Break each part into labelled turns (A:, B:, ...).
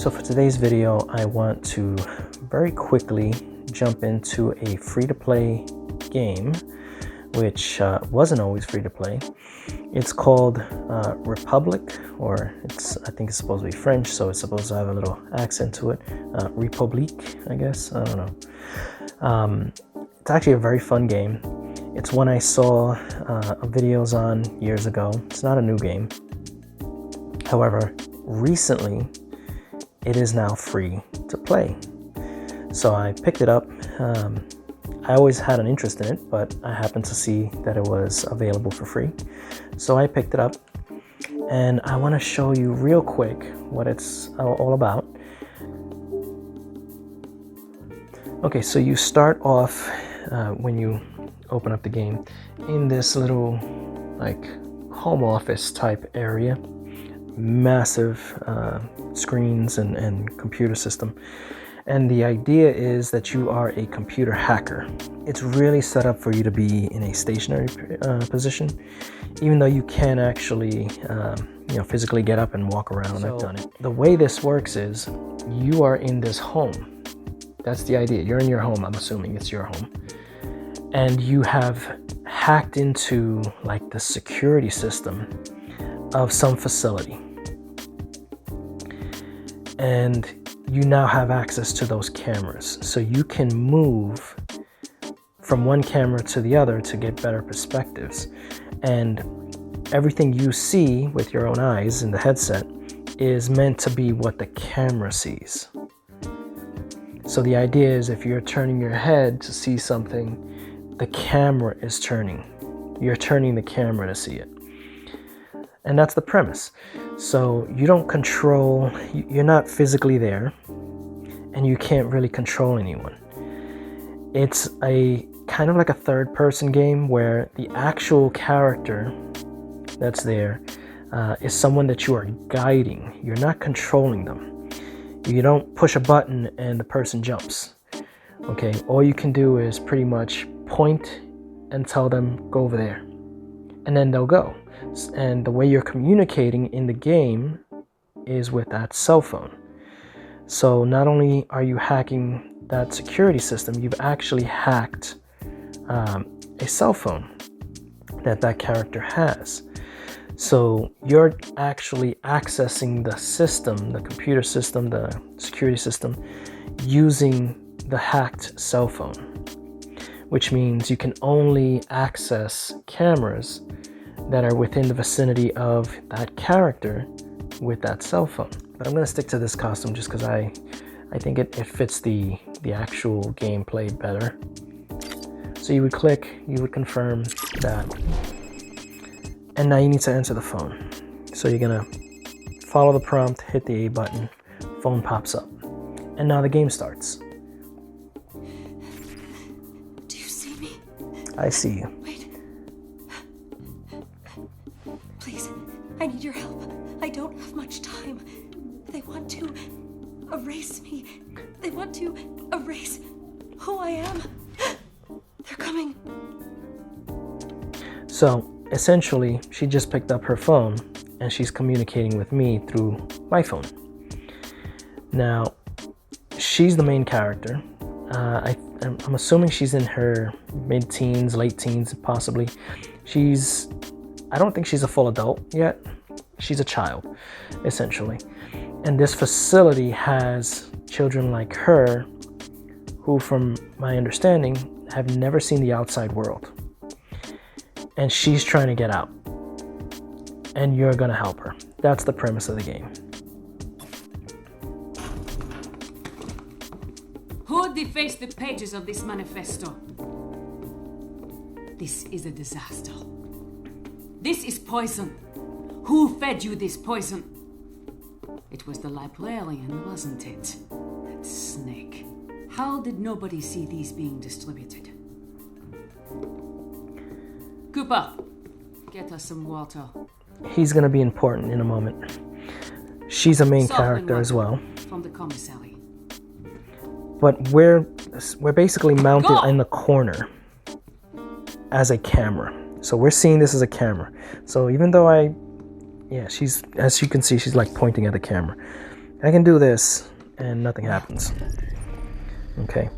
A: So for today's video, I want to very quickly jump into a free-to-play game, which wasn't always free-to-play. It's called Republique, or I think it's supposed to be French, so it's supposed to have a little accent to it. Republique, I guess, I don't know. It's actually a very fun game. It's one I saw videos on years ago. It's not a new game. However, recently, it is now free to play. So I picked it up. I always had an interest in it, but I happened to see that it was available for free. So I picked it up, and I want to show you real quick what it's all about. Okay, so you start off when you open up the game in this little like home office type area. Massive screens and computer system, and the idea is that you are a computer hacker. It's really set up for you to be in a stationary position, even though you can actually physically get up and walk around. So, I've done it. The way this works is you are in this home. That's the idea. You're in your home. I'm assuming it's your home, and you have hacked into like the security system of some facility, and you now have access to those cameras, so you can move from one camera to the other to get better perspectives, and everything you see with your own eyes in the headset is meant to be what the camera sees. So the idea is if you're turning your head to see something, the camera is turning. You're turning the camera to see it. And that's the premise. So you don't control, you're not physically there, and you can't really control anyone. It's a kind of like a third-person game where the actual character that's there is someone that you are guiding. You're not controlling them. You don't push a button and the person jumps. Okay, all you can do is pretty much point and tell them, go over there, and then they'll go. And the way you're communicating in the game is with that cell phone. So not only are you hacking that security system, you've actually hacked a cell phone that character has. So you're actually accessing the system, the computer system, the security system, using the hacked cell phone, which means you can only access cameras that are within the vicinity of that character with that cell phone. But I'm going to stick to this costume just because I think it fits the actual gameplay better. So you would click, you would confirm that, and now you need to answer the phone. So you're going to follow the prompt, hit the A button, phone pops up, and now the game starts.
B: Do you see me?
A: I see you.
B: Wait. Please, I need your help. I don't have much time. They want to erase me. They want to erase who I am. They're coming.
A: So essentially, she just picked up her phone and she's communicating with me through my phone. Now, she's the main character. I'm assuming she's in her mid-teens, late teens, possibly. I don't think she's a full adult yet. She's a child, essentially. And this facility has children like her who, from my understanding, have never seen the outside world. And she's trying to get out. And you're going to help her. That's the premise of the game.
C: Who defaced the pages of this manifesto? This is a disaster. This is poison. Who fed you this poison? It was the librarian, wasn't it? That snake. How did nobody see these being distributed? Cooper, get us some water.
A: He's going to be important in a moment. She's a main character as well.
C: From the commissary.
A: But we're basically mounted in the corner as a camera. So we're seeing this as a camera. So even though she's, as you can see, she's like pointing at the camera. I can do this and nothing happens. Okay,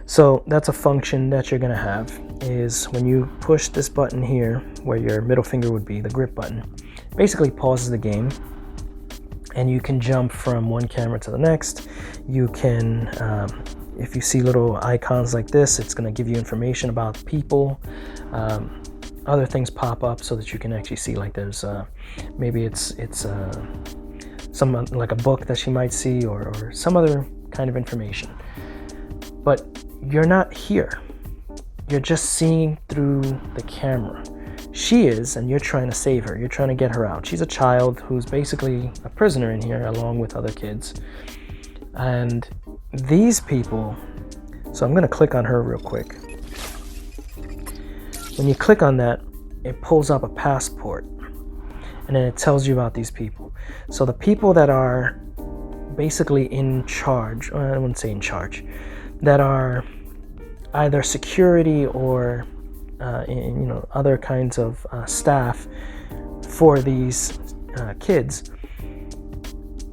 A: so that's a function that you're gonna have, is when you push this button here, where your middle finger would be, the grip button, basically pauses the game, and you can jump from one camera to the next. You can, if you see little icons like this, it's gonna give you information about people. Other things pop up so that you can actually see, like there's, maybe it's some like a book that she might see, or some other kind of information. But you're not here. You're just seeing through the camera. She is, and you're trying to save her. You're trying to get her out. She's a child who's basically a prisoner in here along with other kids. And these people, so I'm gonna click on her real quick. When you click on that, it pulls up a passport, and then it tells you about these people. So the people that are basically in charge, or I wouldn't say in charge, that are either security or other kinds of staff for these kids,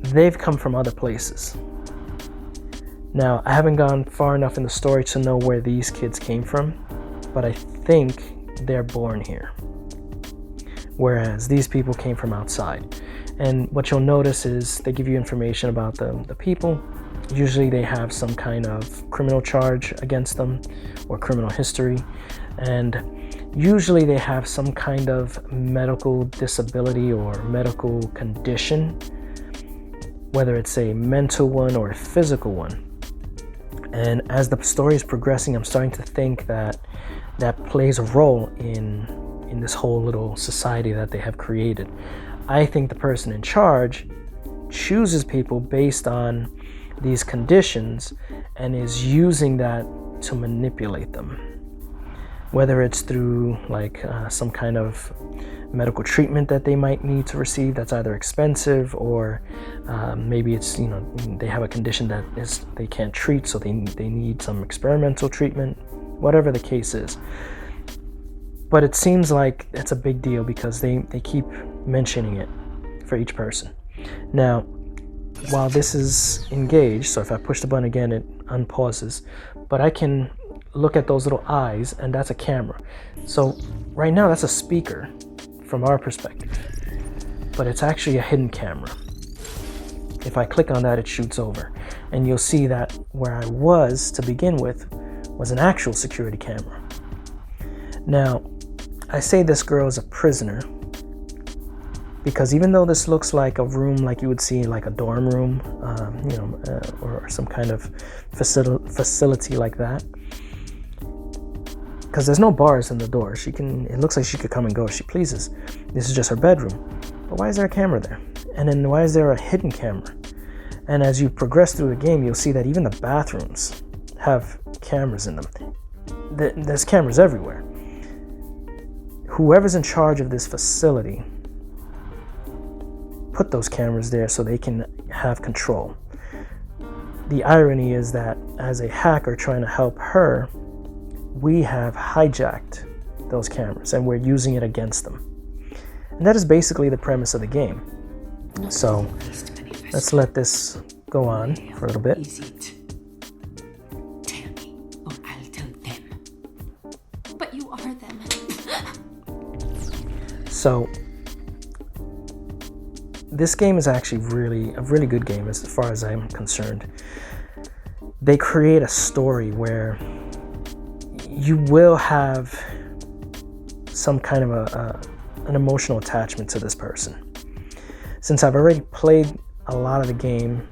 A: they've come from other places. Now, I haven't gone far enough in the story to know where these kids came from, but I think they're born here, whereas these people came from outside. And what you'll notice is they give you information about the people. Usually they have some kind of criminal charge against them or criminal history, and usually they have some kind of medical disability or medical condition, whether it's a mental one or a physical one. And as the story is progressing, I'm starting to think that plays a role in this whole little society that they have created. I think the person in charge chooses people based on these conditions and is using that to manipulate them, whether it's through like some kind of medical treatment that they might need to receive that's either expensive, or maybe it's, they have a condition that is they can't treat, so they need some experimental treatment, whatever the case is. But it seems like it's a big deal because they keep mentioning it for each person. Now, while this is engaged, so if I push the button again, it unpauses, but I can look at those little eyes, and that's a camera. So right now that's a speaker from our perspective, but it's actually a hidden camera. If I click on that, it shoots over, and you'll see that where I was to begin with was an actual security camera. Now, I say this girl is a prisoner because even though this looks like a room like you would see like a dorm room, or some kind of facility like that, because there's no bars in the door. It looks like she could come and go if she pleases. This is just her bedroom. But why is there a camera there? And then why is there a hidden camera? And as you progress through the game, you'll see that even the bathrooms have cameras in them. There's cameras everywhere. Whoever's in charge of this facility put those cameras there so they can have control. The irony is that as a hacker trying to help her, we have hijacked those cameras and we're using it against them. And that is basically the premise of the game. So let's let this go on for a little bit.
C: Is it? Tell me, or I'll tell them.
B: But you are them.
A: So this game is actually a really good game as far as I'm concerned. They create a story where you will have some kind of an emotional attachment to this person. Since I've already played a lot of the game,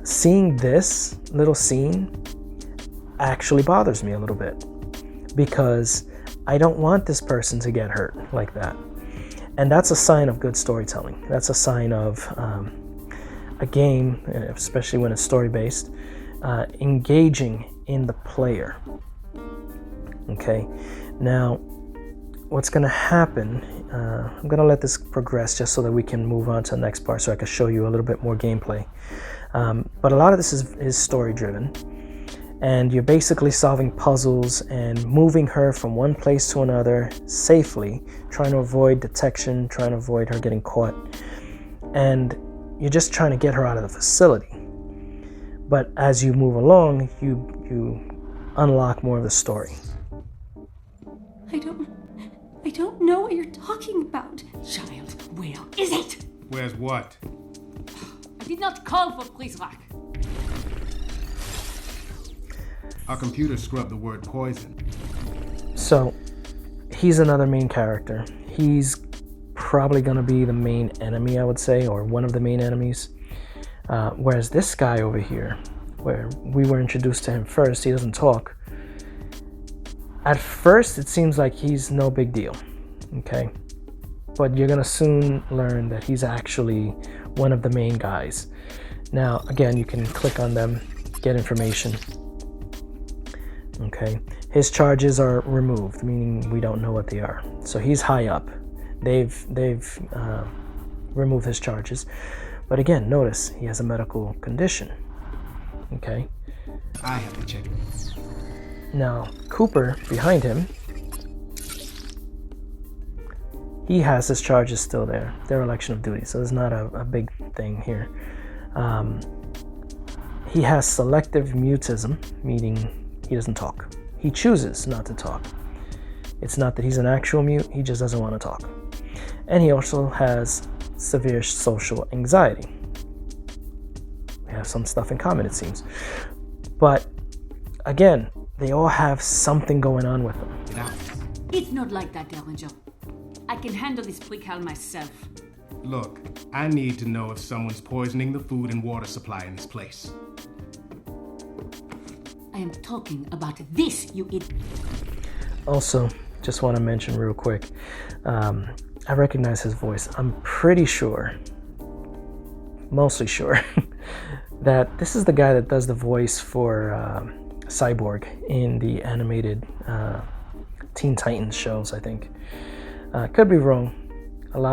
A: seeing this little scene actually bothers me a little bit because I don't want this person to get hurt like that. And that's a sign of good storytelling. That's a sign of a game, especially when it's story-based, engaging in the player. Okay, now what's going to happen, I'm going to let this progress just so that we can move on to the next part so I can show you a little bit more gameplay. But a lot of this is story-driven. And you're basically solving puzzles and moving her from one place to another safely, trying to avoid detection, trying to avoid her getting caught. And, you're just trying to get her out of the facility. But as you move along, you unlock more of the story.
B: I don't know what you're talking about.
C: Child, where is it?
D: Where's what?
C: I did not call for Prizrak.
D: Our computer scrubbed the word poison.
A: So, he's another main character. He's probably going to be the main enemy, I would say, or one of the main enemies. Whereas this guy over here, where we were introduced to him first, he doesn't talk. At first, it seems like he's no big deal, okay? But you're going to soon learn that he's actually one of the main guys. Now, again, you can click on them, get information. Okay, his charges are removed, meaning we don't know what they are. So he's high up. They've removed his charges. But again, notice he has a medical condition. Okay.
D: I have to check it.
A: Now, Cooper, behind him, he has his charges still there. Their election of duty, so there's not a big thing here. He has selective mutism, meaning he doesn't talk. He chooses not to talk. It's not that he's an actual mute, he just doesn't want to talk. And he also has severe social anxiety. We have some stuff in common, it seems. But again, they all have something going on with them.
D: Get out.
C: It's not like that, Derringer. I can handle this precal myself.
D: Look, I need to know if someone's poisoning the food and water supply in this place.
C: I am talking about this, you idiot.
A: Also, just want to mention real quick, I recognize his voice. I'm pretty sure, mostly sure, that this is the guy that does the voice for Cyborg in the animated Teen Titans shows, I think. Could be wrong.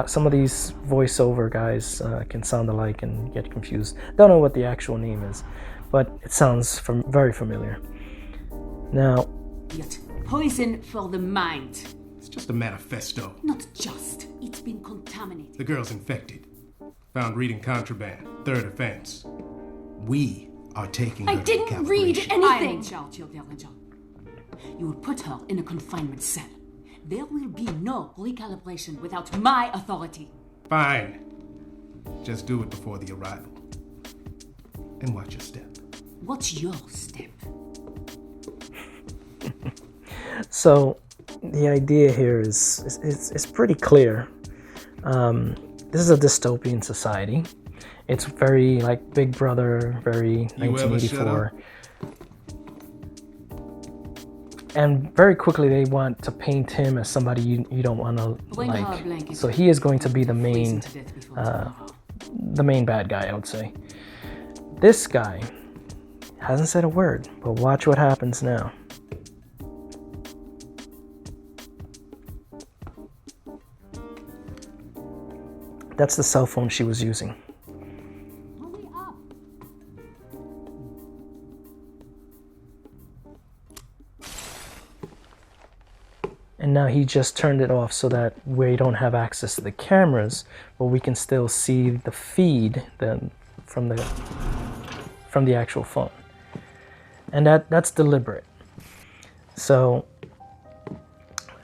A: Some of these voiceover guys can sound alike and get confused. Don't know what the actual name is, but it sounds very familiar. Now,
C: Yet, poison for the mind.
D: It's just a manifesto.
C: Not just. It's been contaminated.
D: The girl's infected. Found reading contraband. Third offense. We are taking her
B: I
D: to
B: didn't read
D: calibration.
C: I am in
B: anything.
C: charge, your Derringer. You will put her in a confinement cell. There will be no recalibration without my authority.
D: Fine. Just do it before the arrival. And watch your step.
C: What's your step?
A: so the idea here is pretty clear. This is a dystopian society. It's very like Big Brother, very 1984. And very quickly they want to paint him as somebody you don't want to like. So he is going to be the main bad guy, I would say. This guy hasn't said a word, but watch what happens now. That's the cell phone she was using.
C: Hurry up.
A: And now he just turned it off so that we don't have access to the cameras, but we can still see the feed from the actual phone. And that's deliberate. So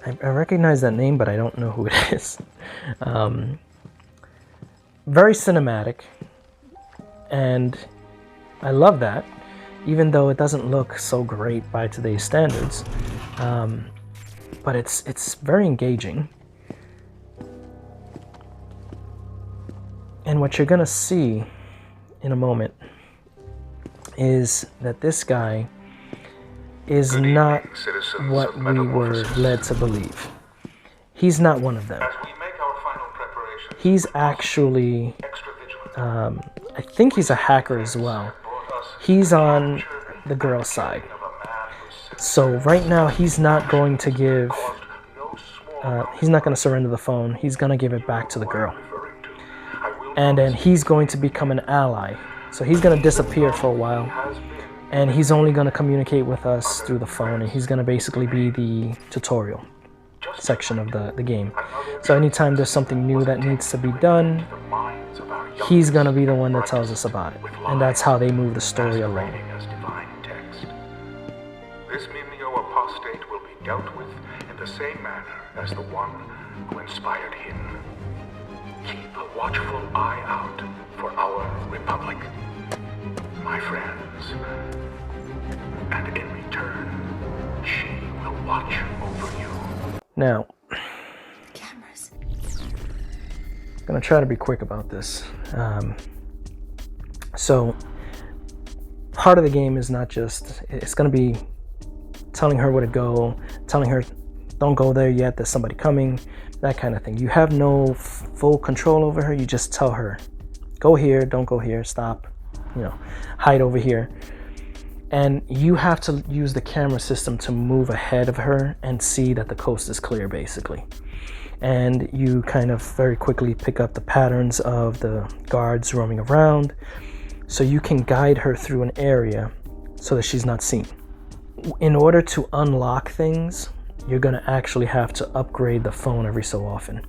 A: I recognize that name, but I don't know who it is. Very cinematic, and I love that, even though it doesn't look so great by today's standards. But it's very engaging. And what you're gonna see in a moment is that this guy is not what we were led to believe. He's not one of them. He's actually, I think he's a hacker as well. He's on the girl's side. So right now he's not going to give, he's not going to surrender the phone. He's going to give it back to the girl. And then he's going to become an ally. So he's going to disappear for a while. And he's only going to communicate with us through the phone. And he's going to basically be the tutorial section of the game. So anytime there's something new that needs to be done, he's gonna be the one that tells us about it. And that's how they move the story along.
E: As divine text. This Mimeo apostate will be dealt with in the same manner as the one who inspired him. Keep a watchful eye out for our Republic, my friends. And in return, she will watch over you.
A: Now,
B: Cameras.
A: I'm gonna try to be quick about this. So part of the game is not just, it's gonna be telling her where to go, telling her don't go there yet, there's somebody coming, that kind of thing. You have no full control over her. You just tell her, go here, don't go here, stop, hide over here. And you have to use the camera system to move ahead of her and see that the coast is clear, basically. And you kind of very quickly pick up the patterns of the guards roaming around, so you can guide her through an area so that she's not seen. In order to unlock things, you're going to actually have to upgrade the phone every so often.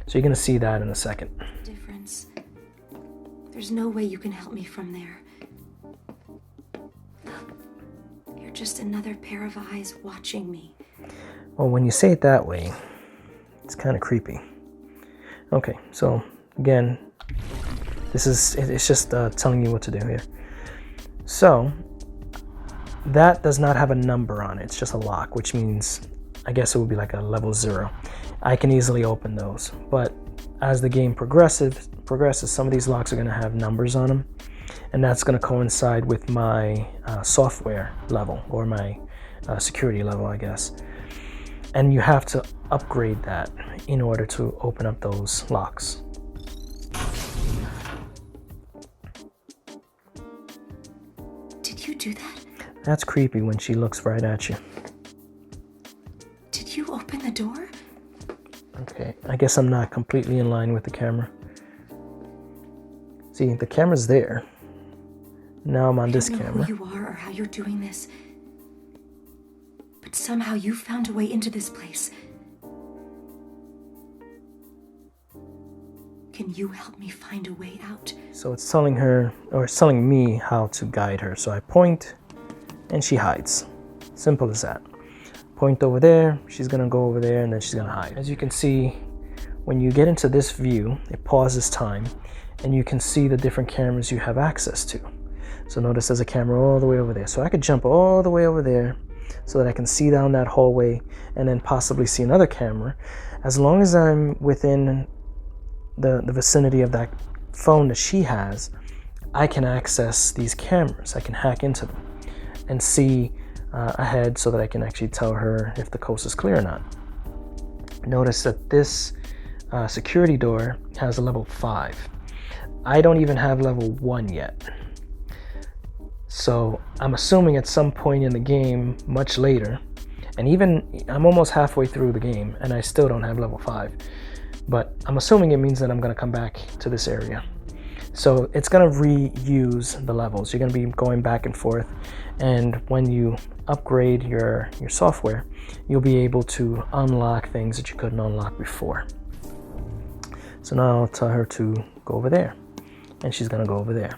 A: So you're going to see that in a second.
B: Difference. There's no way you can help me from there. You're just another pair of eyes watching me.
A: Well, when you say it that way, it's kind of creepy. Okay, so again, it's just telling you what to do here. So that does not have a number on it. It's just a lock, which means I guess it would be like a level 0. I can easily open those, but as the game progresses, some of these locks are going to have numbers on them, and that's going to coincide with my software level, or my security level, I guess. And you have to upgrade that in order to open up those locks.
B: Did you do that?
A: That's creepy when she looks right at you.
B: Did you open the door?
A: Okay, I guess I'm not completely in line with the camera. See, the camera's there. Now I'm on this camera.
B: I don't know who you are or how you're doing this, but somehow you found a way into this place. Can you help me find a way out?
A: So it's telling her, or it's telling me how to guide her. So I point and she hides. Simple as that. Point over there, she's gonna go over there, and then she's gonna hide. As you can see, when you get into this view, it pauses time, and you can see the different cameras you have access to. So notice there's a camera all the way over there. So I could jump all the way over there so that I can see down that hallway and then possibly see another camera. As long as I'm within the vicinity of that phone that she has, I can access these cameras. I can hack into them and see ahead so that I can actually tell her if the coast is clear or not. Notice that this security door has a level 5. I don't even have level 1 yet. So I'm assuming at some point in the game, much later, and even I'm almost halfway through the game and I still don't have level 5. But I'm assuming it means that I'm going to come back to this area. So it's going to reuse the levels. You're going to be going back and forth. And when you upgrade your software, you'll be able to unlock things that you couldn't unlock before. So now I'll tell her to go over there. And she's going to go over there.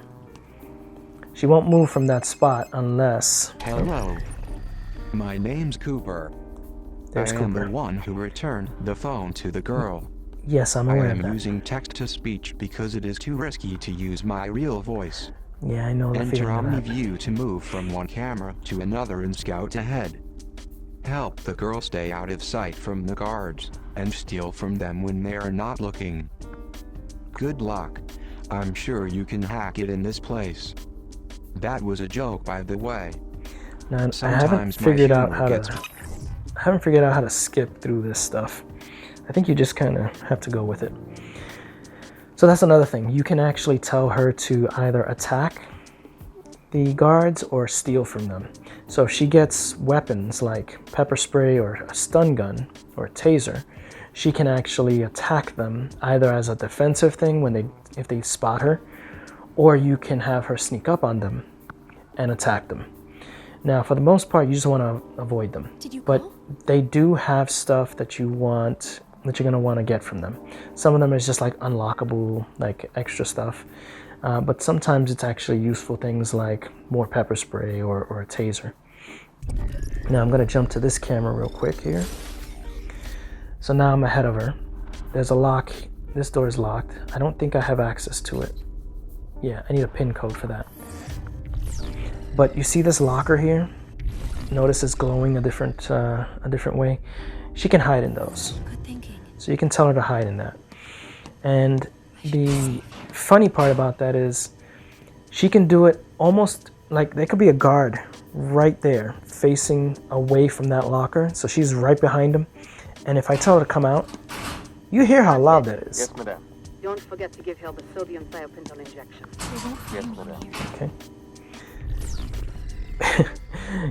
A: She won't move from that spot unless...
F: Hello. My name's Cooper.
A: There's
F: I am
A: Cooper.
F: the one who returned the phone to the girl.
A: Yes, I'm
F: I
A: aware of
F: am
A: that.
F: using text-to-speech because it is too risky to use my real voice.
A: Yeah, I know the
F: Enter
A: feeling of that.
F: OmniView to move from one camera to another and scout ahead. Help the girl stay out of sight from the guards, and steal from them when they are not looking. Good luck. I'm sure you can hack it in this place. That was a joke, by the way.
A: Now, I haven't
F: Sometimes my
A: figured out
F: humor
A: how
F: gets-
A: to skip through this stuff. I think you just kind of have to go with it. So that's another thing. You can actually tell her to either attack the guards or steal from them. So if she gets weapons like pepper spray or a stun gun or a taser, she can actually attack them either as a defensive thing if they spot her, or you can have her sneak up on them and attack them. Now, for the most part, you just want to avoid them.
B: Did you
A: But
B: call?
A: they do have stuff that you want that you're going to want to get from them. Some of them is just like unlockable, like extra stuff. But sometimes it's actually useful things like more pepper spray or a taser. Now I'm going to jump to this camera real quick here. So now I'm ahead of her. There's a lock. This door is locked. I don't think I have access to it. Yeah, I need a PIN code for that. But you see this locker here? Notice it's glowing a different way. She can hide in those.
B: Good thinking.
A: So you can tell her to hide in that. And the funny part about that is she can do it almost like there could be a guard right there facing away from that locker. So she's right behind him. And if I tell her to come out, you hear how loud that is.
G: Yes, madame.
H: Don't forget to give her the sodium thiopental injection.
G: Yes, madame.
A: Okay.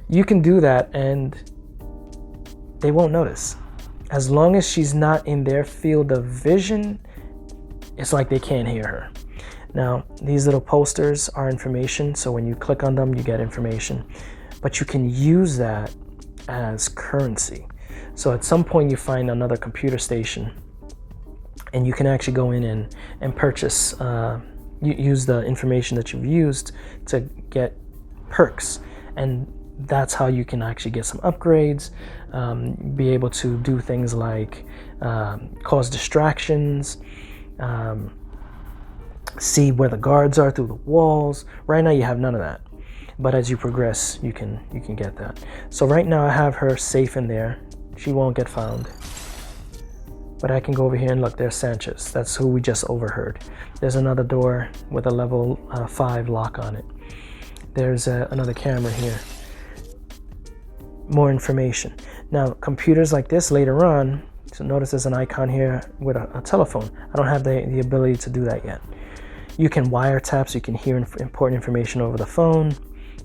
A: You can do that and they won't notice. As long as she's not in their field of vision, it's like they can't hear her. Now, these little posters are information, so when you click on them, you get information. But you can use that as currency. So at some point you find another computer station and you can actually go in and purchase, use the information that you've used to get perks. And that's how you can actually get some upgrades, be able to do things like cause distractions, see where the guards are through the walls. Right now you have none of that, but as you progress you can get that. So right now I have her safe in there. She won't get found. But I can go over here and look, there's Sanchez. That's who we just overheard. There's another door with a level 5 lock on it. There's another camera here. More information. Now, computers like this later on, so notice there's an icon here with a telephone. I don't have the ability to do that yet. You can wiretap, so you can hear important information over the phone.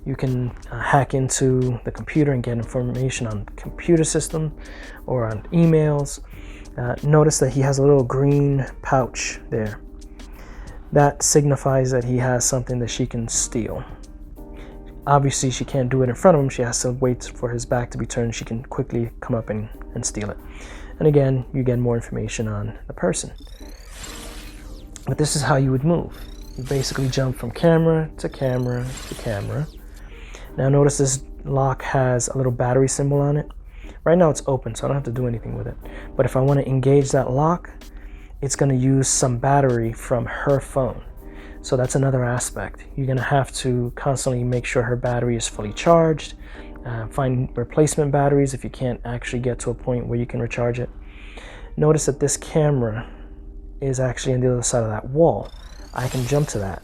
A: You can hack into the computer and get information on the computer system or on emails. Notice that he has a little green pouch there. That signifies that he has something that she can steal. Obviously, she can't do it in front of him. She has to wait for his back to be turned. She can quickly come up and steal it. And again, you get more information on the person. But this is how you would move. You basically jump from camera to camera to camera. Now notice this lock has a little battery symbol on it. Right now it's open, so I don't have to do anything with it. But if I want to engage that lock, it's going to use some battery from her phone. So that's another aspect. You're going to have to constantly make sure her battery is fully charged. Find replacement batteries if you can't actually get to a point where you can recharge it. Notice that this camera is actually on the other side of that wall. I can jump to that.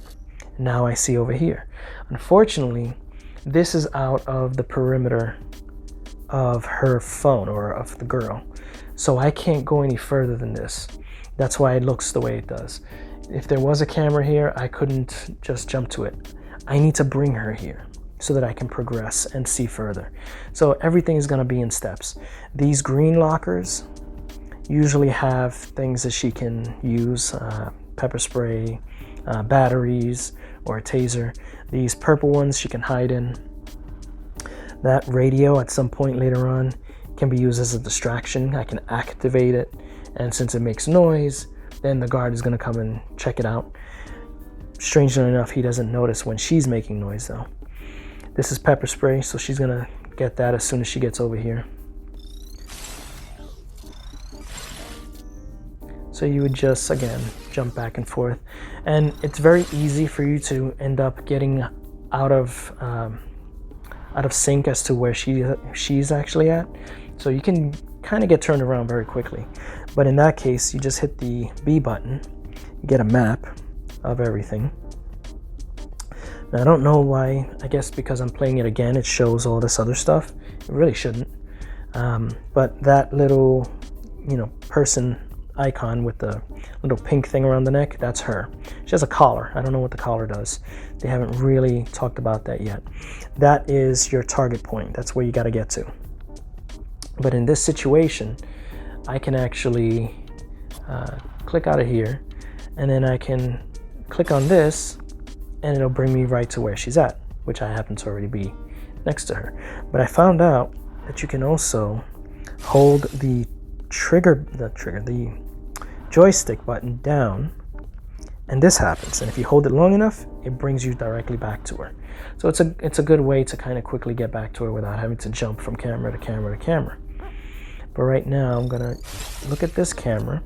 A: Now I see over here. Unfortunately, this is out of the perimeter of her phone or of the girl. So I can't go any further than this. That's why it looks the way it does. If there was a camera here, I couldn't just jump to it. I need to bring her here so that I can progress and see further. So everything is going to be in steps. These green lockers usually have things that she can use, pepper spray, batteries, or a taser. These purple ones she can hide in. That radio at some point later on can be used as a distraction. I can activate it, and since it makes noise, then the guard is going to come and check it out. Strangely enough, he doesn't notice when she's making noise though. This is pepper spray, so she's going to get that as soon as she gets over here. So you would just, again, jump back and forth. And it's very easy for you to end up getting out of sync as to where she's actually at. So you can kind of get turned around very quickly. But in that case, you just hit the B button. You get a map of everything. Now, I don't know why. I guess because I'm playing it again, it shows all this other stuff. It really shouldn't. But that little, person icon with the little pink thing around the neck, that's her. She has a collar. I don't know what the collar does. They haven't really talked about that yet. That is your target point. That's where you got to get to. But in this situation, I can actually click out of here, and then I can click on this, and it'll bring me right to where she's at, which I happen to already be next to her. But I found out that you can also hold the the joystick button down, and this happens. And if you hold it long enough, it brings you directly back to her. So it's a good way to kind of quickly get back to her without having to jump from camera to camera to camera. But right now, I'm gonna look at this camera.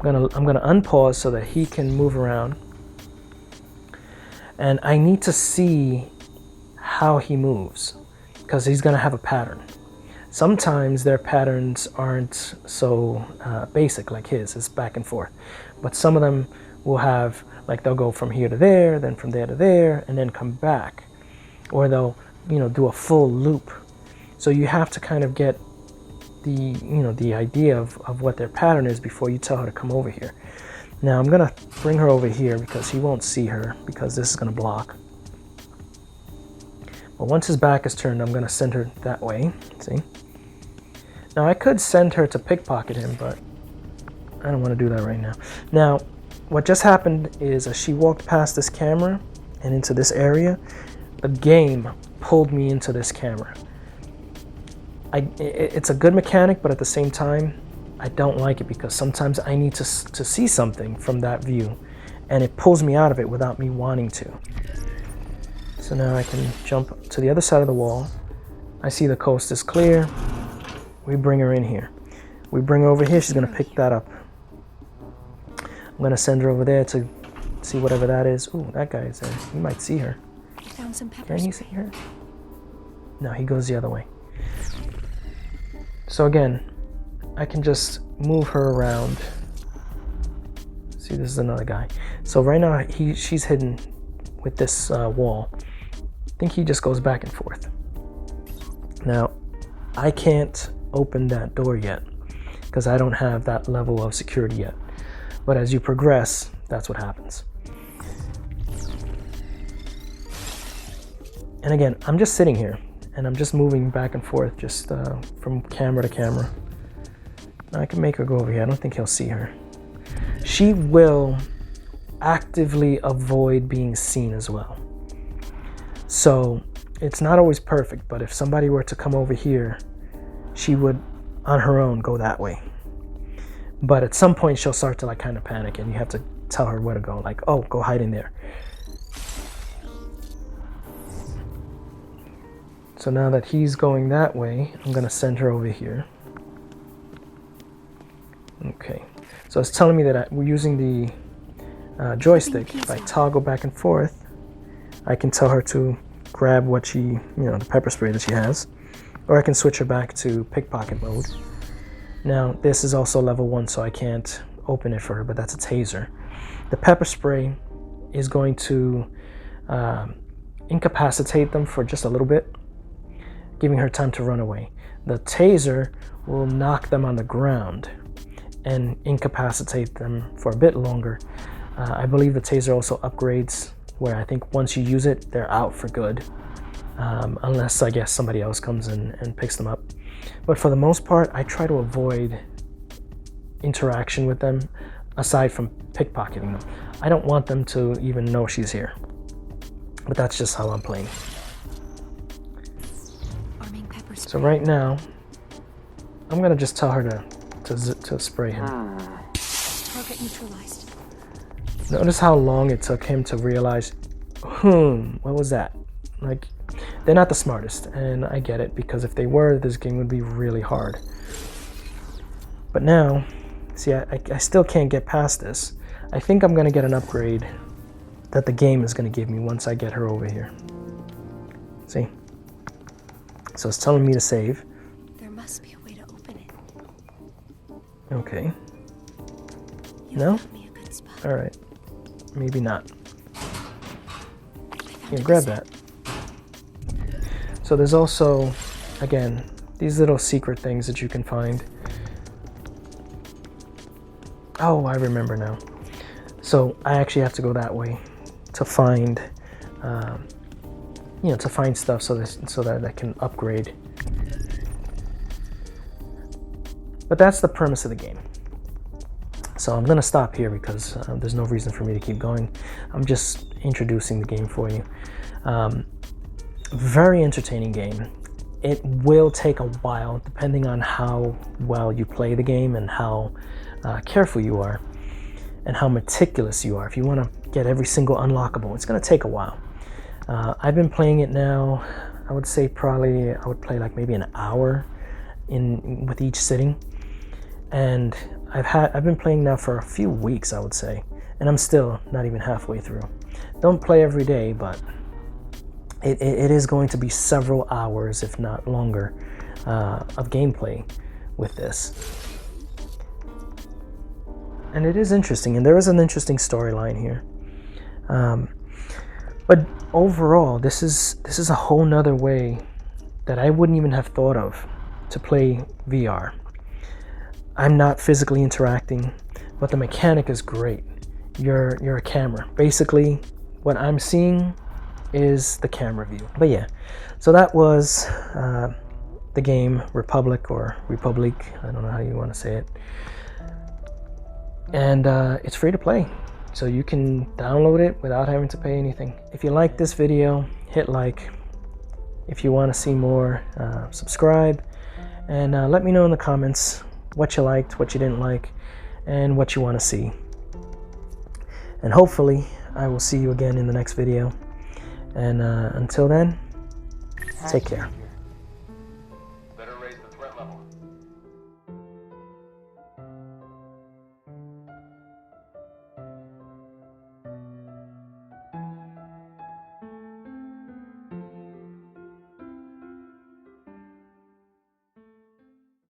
A: I'm gonna unpause so that he can move around, and I need to see how he moves because he's gonna have a pattern. Sometimes their patterns aren't so basic like his. It's back and forth, but some of them will have, like, they'll go from here to there, then from there to there, and then come back, or they'll, you know, do a full loop. So you have to kind of get the idea of what their pattern is before you tell her to come over here. Now I'm gonna bring her over here because he won't see her because this is gonna block. But once his back is turned, I'm gonna send her that way. See? Now I could send her to pickpocket him, but I don't want to do that right now. Now, what just happened is as she walked past this camera and into this area, the game pulled me into this camera. It's a good mechanic, but at the same time, I don't like it because sometimes I need to see something from that view, and it pulls me out of it without me wanting to. So now I can jump to the other side of the wall. I see the coast is clear. We bring her in here. We bring her over here. She's gonna pick that up. I'm gonna send her over there to see whatever that is. Ooh, that guy is there. He might see her.
B: I found some pepper
A: Can he
B: spray.
A: see her? No, he goes the other way. So again, I can just move her around. See, this is another guy. So right now she's hidden with this wall. I think he just goes back and forth. Now, I can't open that door yet because I don't have that level of security yet. But as you progress, that's what happens. And again, I'm just sitting here and I'm just moving back and forth just from camera to camera. Now I can make her go over here. I don't think he'll see her. She will actively avoid being seen as well. So it's not always perfect, but if somebody were to come over here, she would on her own go that way. But at some point she'll start to like kind of panic and you have to tell her where to go. Like, oh, go hide in there. So now that he's going that way, I'm gonna send her over here. Okay, so it's telling me that we're using the joystick. If I toggle back and forth, I can tell her to grab what she, the pepper spray that she has, or I can switch her back to pickpocket mode. Now, this is also level 1, so I can't open it for her, but that's a taser. The pepper spray is going to incapacitate them for just a little bit, giving her time to run away. The taser will knock them on the ground and incapacitate them for a bit longer. I believe the taser also upgrades where I think once you use it, they're out for good. Unless I guess somebody else comes in and picks them up. But for the most part, I try to avoid interaction with them aside from pickpocketing them. I don't want them to even know she's here. But that's just how I'm playing. So right now, I'm gonna just tell her to spray him.
B: Target neutralized.
A: Notice how long it took him to realize, what was that? Like, they're not the smartest, and I get it, because if they were, this game would be really hard. But now, see, I still can't get past this. I think I'm gonna get an upgrade that the game is gonna give me once I get her over here. See? So it's telling me to save.
B: There must be a way to open it.
A: Okay.
B: You
A: No?
B: found me a good spot.
A: All right. Maybe not.
B: I found
A: Yeah,
B: a
A: grab
B: cassette.
A: that. So there's also, again, these little secret things that you can find. Oh, I remember now. So I actually have to go that way to find, to find stuff so that I can upgrade. But that's the premise of the game. So I'm gonna stop here because there's no reason for me to keep going. I'm just introducing the game for you. Very entertaining game. it will take a while depending on how well you play the game and how careful you are and how meticulous you are. If you want to get every single unlockable, it's going to take a while. I've been playing it now. I would say probably I would play like maybe an hour with each sitting, and I've been playing now for a few weeks, I would say, and I'm still not even halfway through. Don't play every day, but it is going to be several hours, if not longer, of gameplay with this. And it is interesting, and there is an interesting storyline here. But overall, this is a whole nother way that I wouldn't even have thought of to play VR. I'm not physically interacting, but the mechanic is great. You're a camera. Basically, what I'm seeing is the camera view. But yeah, so that was the game Republic, or Republique, I don't know how you want to say it. And it's free to play, so you can download it without having to pay anything. If you like this video, hit like. If you want to see more, subscribe, and let me know in the comments what you liked, what you didn't like, and what you want to see. And hopefully I will see you again in the next video. And until then, take care.